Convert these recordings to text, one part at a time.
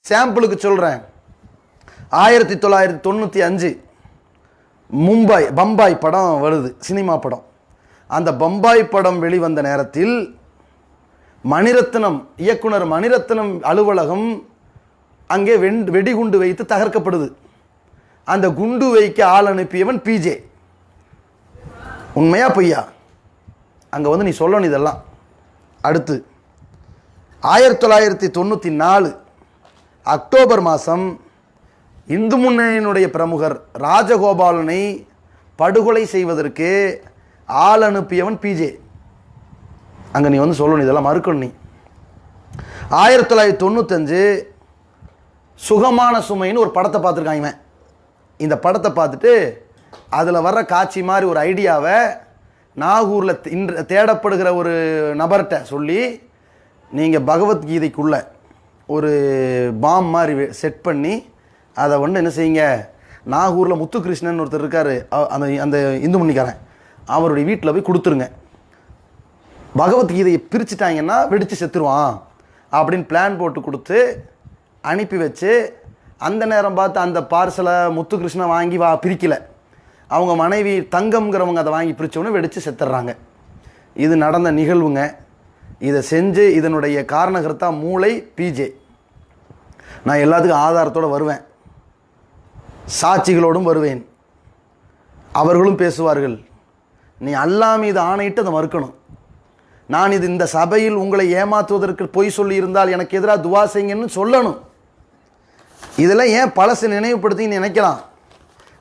சாம்பிளுக்கு சொல்கிறேன். 1995 பம்பாய் படம் வருது, சினிமா படம். அந்த பம்பாய் படம் வெளிவந்த நேரத்தில் மணிரத்னம், இயக்குனர் மணிரத்னம் அலுவலகம் அங்கே வெடிகுண்டு வைத்து தகர்க்கப்படுது. அந்த குண்டு வைக்க ஆள் அனுப்பியவன் பிஜே. உண்மையா பொய்யா? அங்கே வந்து நீ சொல்லணும் இதெல்லாம். அடுத்து 1994 அக்டோபர் மாதம் இந்து முன்னணியினுடைய பிரமுகர் ராஜகோபாலனை படுகொலை செய்வதற்கு ஆள் அனுப்பியவன் பிஜே. அங்கே நீ வந்து சொல்லணும் இதெல்லாம், மறுக்கணும் நீ. 1995 சுகமான சுமைன்னு ஒரு படத்தை பார்த்துருக்காங்க. இந்த படத்தை பார்த்துட்டு அதில் வர்ற காட்சி மாதிரி ஒரு ஐடியாவை நாகூரில் தேடப்படுகிற ஒரு நபர்கிட்ட சொல்லி, நீங்கள் பகவத்கீதைக்குள்ள ஒரு பாம் மாதிரி செட் பண்ணி அதை வந்து என்ன செய்யுங்க, நாகூரில் முத்துகிருஷ்ணன் ஒருத்தர் இருக்கார், அந்த இந்து முன்னிக்காரன், அவருடைய வீட்டில் போய் கொடுத்துருங்க. பகவத்கீதையை பிரிச்சுட்டாங்கன்னா வெடித்து செத்துருவான் அப்படின்னு பிளான் போட்டு கொடுத்து அனுப்பி வச்சு, அந்த நேரம் பார்த்து அந்த பார்சலை முத்துகிருஷ்ணன் வாங்கி பிரிக்கலை. அவங்க மனைவி தங்கம்ங்கிறவங்க அதை வாங்கி பிரித்தோன்னே வெடித்து செத்துடுறாங்க. இது நடந்த நிகழ்வுங்க. இதை செஞ்சு இதனுடைய காரணகர்த்தா மூளை பிஜே. நான் எல்லாத்துக்கும் ஆதாரத்தோடு வருவேன், சாட்சிகளோடும் வருவேன், அவர்களும் பேசுவார்கள். நீ அல்லாஹ் மீது ஆணையிட்டு அதை மறுக்கணும். நான் இது இந்த சபையில் உங்களை ஏமாற்றுவதற்கு பொய் சொல்லி இருந்தால் எனக்கு எதிராக துவா செய்யுங்கன்னு சொல்லணும். இதெல்லாம் ஏன் பழசு நினைவுபடுத்தி நினைக்கலாம்?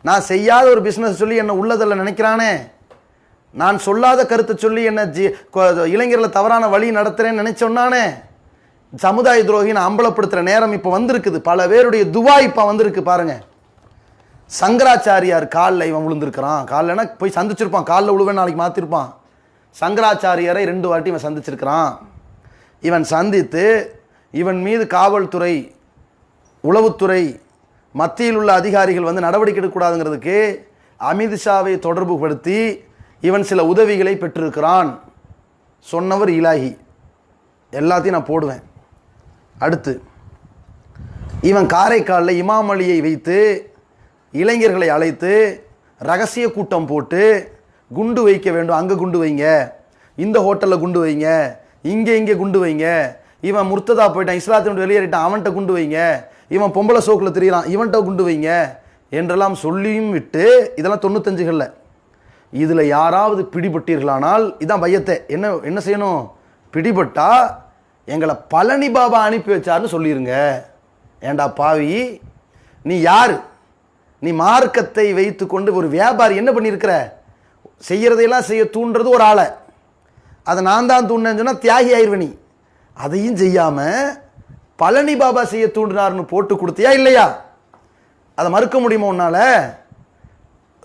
நான் செய்யாத ஒரு பிஸ்னஸ் சொல்லி என்னை உள்ளதில் நினைக்கிறானே, நான் சொல்லாத கருத்தை சொல்லி என்னை இளைஞர்களை தவறான வழி நடத்துகிறேன்னு நினைச்சோன்னானே, சமுதாய துரோகின்னு அம்பலப்படுத்துகிற நேரம் இப்போ வந்திருக்குது. பல பேருடைய துவா இப்போ வந்திருக்கு பாருங்கள். சங்கராச்சாரியார் காலில் இவன் விழுந்திருக்கிறான். காலில்னா போய் சந்திச்சிருப்பான், காலில் விழுவேன் நாளைக்கு மாற்றிருப்பான். சங்கராச்சாரியாரை 2 வாட்டி இவன் சந்திச்சிருக்கிறான். இவன் சந்தித்து இவன் மீது காவல்துறை, உளவுத்துறை, மத்தியில் உள்ள அதிகாரிகள் வந்து நடவடிக்கை எடுக்கக்கூடாதுங்கிறதுக்கு அமித்ஷாவை தொடர்பு படுத்தி இவன் சில உதவிகளை பெற்றிருக்கிறான். சொன்னவர் இலாஹி. எல்லாத்தையும் நான் போடுவேன். அடுத்து இவன் காரைக்காலில் இமாம் அலியை வைத்து இளைஞர்களை அழைத்து ரகசிய கூட்டம் போட்டு குண்டு வைக்க வேண்டும், அங்கே குண்டு வைங்க, இந்த ஹோட்டலில் குண்டு வைங்க, இங்கே குண்டு வைங்க, இவன் முர்த்ததா போயிட்டான், இஸ்லாத்தின் வெளியேறிட்டான், அவன்கிட்ட குண்டு வைங்க, இவன் பொம்பளை சோக்கில் தெரியறான், இவன்கிட்ட குண்டு வைங்க என்றெல்லாம் சொல்லியும் விட்டு, இதெல்லாம் 95களில். இதில் யாராவது பிடிபட்டீர்களானால் இதான் பையத்தை என்ன செய்யணும்? பிடிபட்டா எங்களை பழனி பாபா அனுப்பி வச்சாருன்னு சொல்லிடுங்க. ஏண்டா பாவி, நீ யார்? நீ மார்க்கத்தை வைத்து கொண்டு ஒரு வியாபாரி என்ன பண்ணியிருக்கிற? செய்கிறதையெல்லாம் செய்ய தூண்டுறது ஒரு ஆளை, அதை நான் தான் தூண்டினேன்னு சொன்னால் தியாகி ஆயிடுவனி. அதையும் செய்யாமல் பழனி பாபா செய்ய தூண்டினார்னு போட்டு கொடுத்தியா இல்லையா? அதை மறுக்க முடியுமா உன்னால?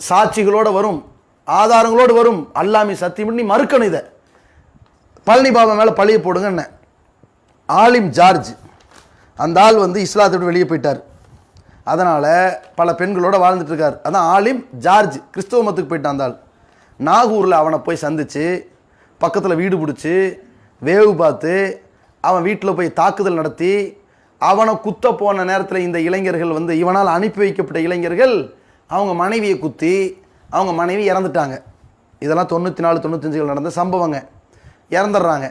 சாட்சிகளோடு வரும், ஆதாரங்களோடு வரும். அல்லாமி சத்தியம் பண்ணி மறுக்கணும். இதை பழனி பாபா மேலே பழிய போடுங்க. என்ன ஆலிம் ஜார்ஜ், அந்த ஆள் வந்து இஸ்லாத்தை விட்டு வெளியே போயிட்டார். அதனால் பல பெண்களோடு வாழ்ந்துட்டு இருக்கார். அதான் ஆலிம் ஜார்ஜ், கிறிஸ்தவ மதத்துக்கு போயிட்டான். அந்த ஆள் நாகூரில் அவனை போய் சந்தித்து பக்கத்தில் வீடு பிடிச்சி வேவு பார்த்து அவன் வீட்டில் போய் தாக்குதல் நடத்தி அவனை குத்த போன நேரத்தில் இந்த இளைஞர்கள் வந்து இவனால் அனுப்பி வைக்கப்பட்ட இளைஞர்கள் அவங்க மனைவியை குத்தி அவங்க மனைவி இறந்துட்டாங்க. இதெல்லாம் 94, 95 நடந்த சம்பவங்க. இறந்துடுறாங்க.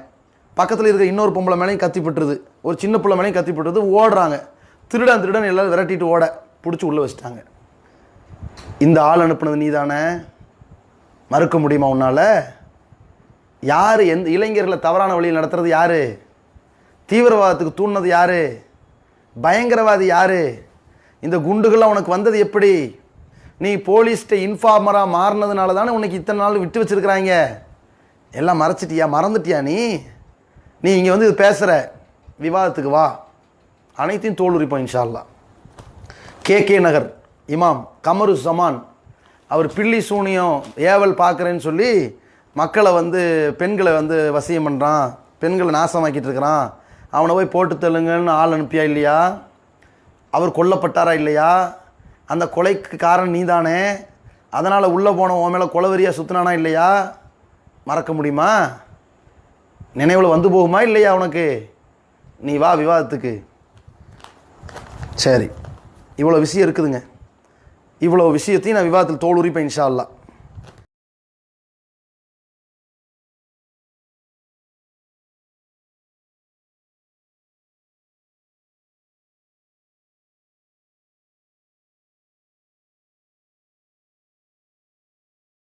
பக்கத்தில் இருக்கிற இன்னொரு பொம்பளை மேலேயும் கத்திப்பட்டுருது, ஒரு சின்ன பிள்ளை மேலேயும் கத்திப்பட்டுருது. ஓடுறாங்க. திருடன் எல்லோரும் விரட்டிட்டு ஓட பிடிச்சி உள்ளே வச்சுட்டாங்க. இந்த ஆள் அனுப்புனது நீ தானே? மறுக்க முடியுமா உன்னால்? யார் எந்த இளைஞர்களை தவறான வழியில் நடத்துறது? யார்? தீவிரவாதத்துக்கு தூண்டினது யார்? பயங்கரவாதி யார்? இந்த குண்டுகள்லாம் உனக்கு வந்தது எப்படி? நீ போலீஸ்கிட்ட இன்ஃபார்மராக மாறினதுனால தானே உனக்கு இத்தனை நாள் விட்டு வச்சுருக்கிறாங்க. எல்லாம் மறைச்சிட்டியா? மறந்துட்டியா? நீ இங்கே வந்து இது பேசுகிற விவாதத்துக்கு வா, அனைத்தையும் தோலுரிப்போம் இன்ஷா அல்லாஹ். கே நகர் இமாம் கமரு ஜமான், அவர் பில்லி சூனியம் ஏவல் பார்க்குறேன்னு சொல்லி மக்களை வந்து பெண்களை வந்து வசியம் பண்ணுறான், பெண்களை நாசமாக்கிட்டு இருக்கிறான், அவனை போய் போட்டு தள்ளுங்கன்னு ஆள் அனுப்பியா இல்லையா? அவர் கொல்லப்பட்டாரா இல்லையா? அந்த கொலைக்கு காரணம் நீ தானே. அதனால் உள்ளே போன உன் மேலே கொலவெறியாக சுற்றினானா இல்லையா? மறக்க முடியுமா? நினைவில் வந்து போகுமா இல்லையா உனக்கு? நீ வா விவாதத்துக்கு. சரி, இவ்வளோ விஷயம் இருக்குதுங்க. இவ்வளோ விஷயத்தையும் நான் விவாதத்தில் தோல் உரிப்பேன் இன்ஷா அல்லாஹ்.